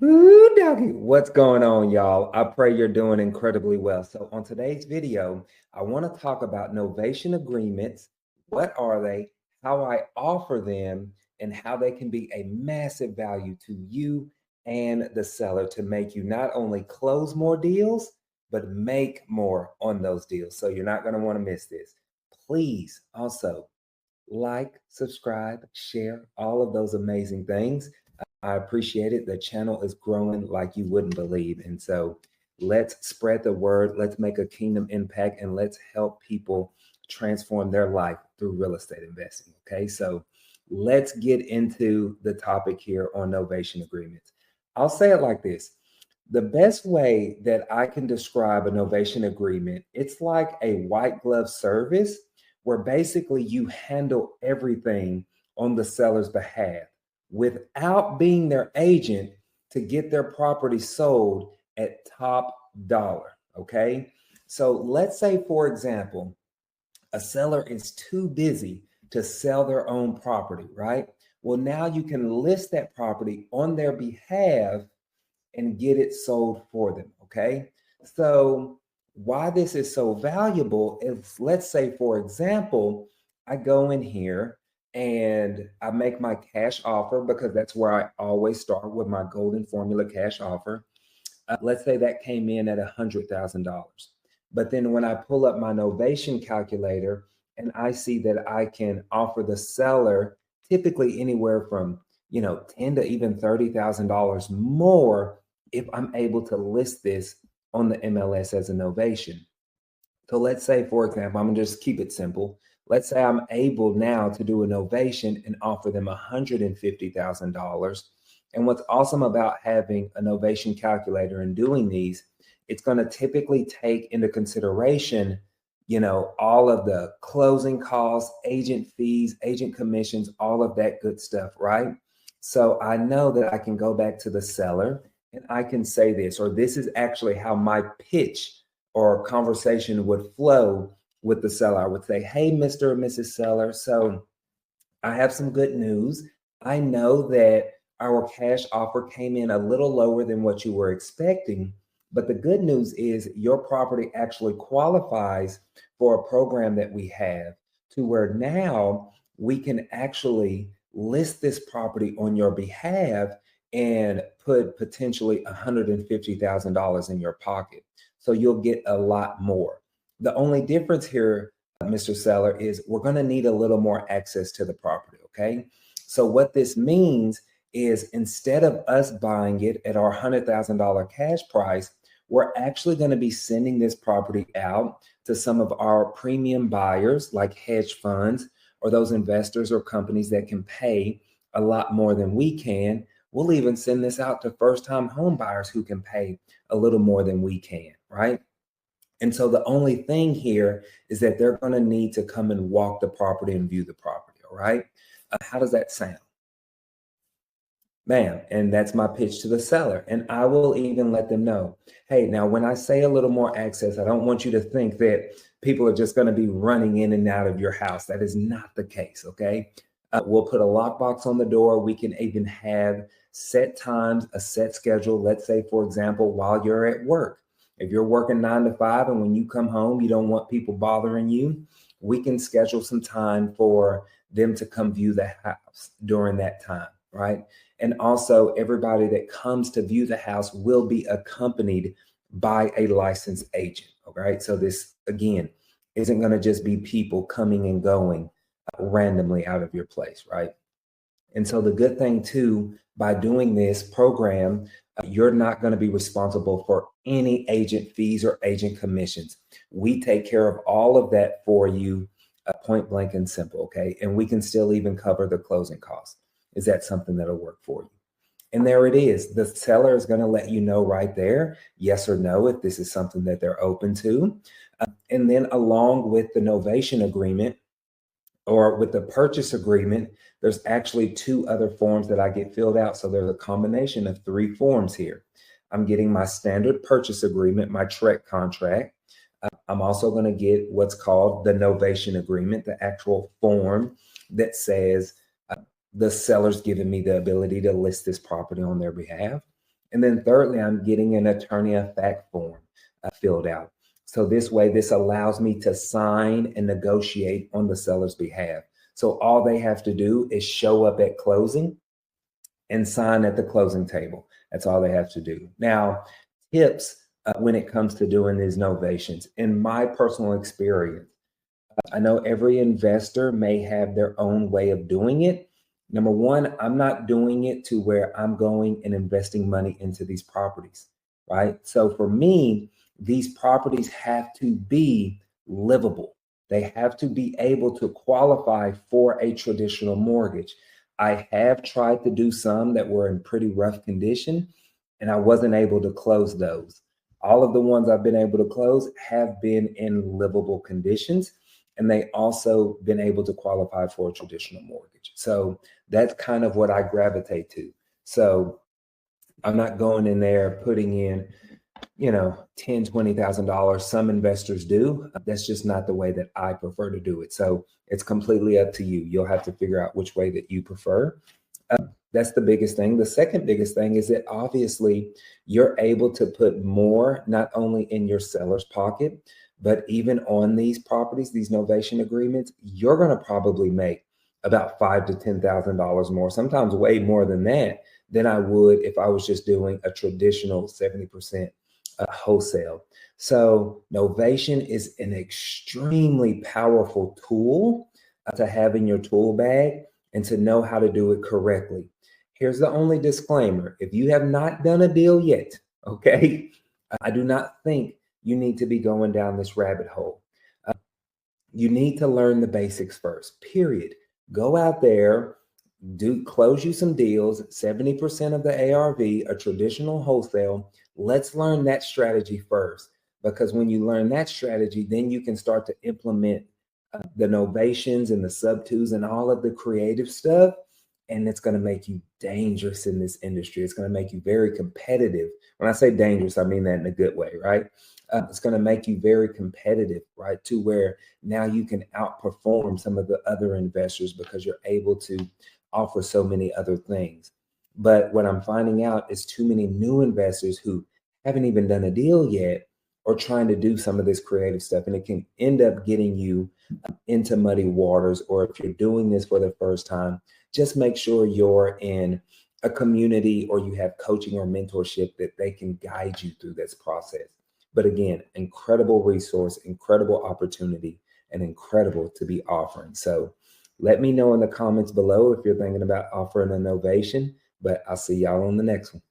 Ooh, doggy. What's going on, y'all? I pray you're doing incredibly well. So, on today's video, I want to talk about novation agreements. What are they? How I offer them, and how they can be a massive value to you and the seller to make you not only close more deals, but make more on those deals. So, you're not going to want to miss this. Please also like, subscribe, share, all of those amazing things. I appreciate it. The channel is growing like you wouldn't believe. And so let's spread the word. Let's make a kingdom impact and let's help people transform their life through real estate investing. Okay. So let's get into the topic here on novation agreements. I'll say it like this. The best way that I can describe a novation agreement, it's like a white glove service where basically you handle everything on the seller's behalf without being their agent to get their property sold at top dollar. Okay. So let's say, for example, a seller is too busy to sell their own property, right? Well, now you can list that property on their behalf and get it sold for them. Okay. So, why this is so valuable is, let's say, for example, I go in here and I make my cash offer because that's where I always start with my golden formula cash offer. Let's say that came in at $100,000. But then when I pull up my novation calculator and I see that I can offer the seller typically anywhere from, $10 to even $30,000 more if I'm able to list this on the MLS as a novation. So let's say, for example, I'm gonna just keep it simple. Let's say I'm able now to do a novation and offer them $150,000. And what's awesome about having a novation calculator and doing these, it's going to typically take into consideration, all of the closing costs, agent fees, agent commissions, all of that good stuff, right? So I know that I can go back to the seller and I can say this, or this is actually how my pitch or conversation would flow with the seller. I would say, hey, Mr. or Mrs. Seller, so I have some good news. I know that our cash offer came in a little lower than what you were expecting, but the good news is your property actually qualifies for a program that we have to where now we can actually list this property on your behalf and put potentially $150,000 in your pocket. So you'll get a lot more. The only difference here, Mr. Seller, is we're going to need a little more access to the property. Okay. So what this means is instead of us buying it at our $100,000 cash price, we're actually going to be sending this property out to some of our premium buyers like hedge funds or those investors or companies that can pay a lot more than we can. We'll even send this out to first-time home buyers who can pay a little more than we can, right? And so the only thing here is that they're going to need to come and walk the property and view the property, all right? How does that sound? Bam. And that's my pitch to the seller. And I will even let them know, hey, now when I say a little more access, I don't want you to think that people are just going to be running in and out of your house. That is not the case, okay? We'll put a lockbox on the door. We can even have set times, a set schedule. Let's say, for example, while you're at work, if you're working 9 to 5 and when you come home, you don't want people bothering you, we can schedule some time for them to come view the house during that time, right? And also everybody that comes to view the house will be accompanied by a licensed agent, all right? So this, again, isn't going to just be people coming and going randomly out of your place, right? And so the good thing too, by doing this program, you're not going to be responsible for any agent fees or agent commissions. We take care of all of that for you, point blank and simple, okay? And we can still even cover the closing costs. Is that something that'll work for you? And there it is. The seller is going to let you know right there, yes or no, if this is something that they're open to. And then along with the novation agreement, or with the purchase agreement, there's actually 2 other forms that I get filled out. So there's a combination of 3 forms here. I'm getting my standard purchase agreement, my TREC contract. I'm also going to get what's called the novation agreement, the actual form that says the seller's giving me the ability to list this property on their behalf. And then thirdly, I'm getting an attorney of fact form filled out. So this way, this allows me to sign and negotiate on the seller's behalf. So all they have to do is show up at closing and sign at the closing table. That's all they have to do. Now, tips when it comes to doing these novations. In my personal experience, I know every investor may have their own way of doing it. Number one, I'm not doing it to where I'm going and investing money into these properties, right? So for me, these properties have to be livable. They have to be able to qualify for a traditional mortgage. I have tried to do some that were in pretty rough condition, and I wasn't able to close those. All of the ones I've been able to close have been in livable conditions, and they also been able to qualify for a traditional mortgage. So that's kind of what I gravitate to. So I'm not going in there putting in, $10,000, $20,000. Some investors do. That's just not the way that I prefer to do it. So it's completely up to you. You'll have to figure out which way that you prefer. That's the biggest thing. The second biggest thing is that obviously you're able to put more, not only in your seller's pocket, but even on these properties, these novation agreements, you're going to probably make about $5,000 to $10,000 more, sometimes way more than that, than I would if I was just doing a traditional 70% wholesale. So novation is an extremely powerful tool to have in your tool bag and to know how to do it correctly. Here's the only disclaimer. If you have not done a deal yet, okay, I do not think you need to be going down this rabbit hole. You need to learn the basics first, period. Go out there, close you some deals, 70% of the ARV, a traditional wholesale. Let's learn that strategy first, because when you learn that strategy, then you can start to implement the novations and the sub twos and all of the creative stuff. And it's going to make you dangerous in this industry. It's going to make you very competitive. When I say dangerous, I mean that in a good way, right? It's going to make you very competitive, right? To where now you can outperform some of the other investors because you're able to offer so many other things. But what I'm finding out is too many new investors who haven't even done a deal yet or trying to do some of this creative stuff. And it can end up getting you into muddy waters. Or if you're doing this for the first time, just make sure you're in a community or you have coaching or mentorship that they can guide you through this process. But again, incredible resource, incredible opportunity, and incredible to be offering. So let me know in the comments below if you're thinking about offering a novation, but I'll see y'all on the next one.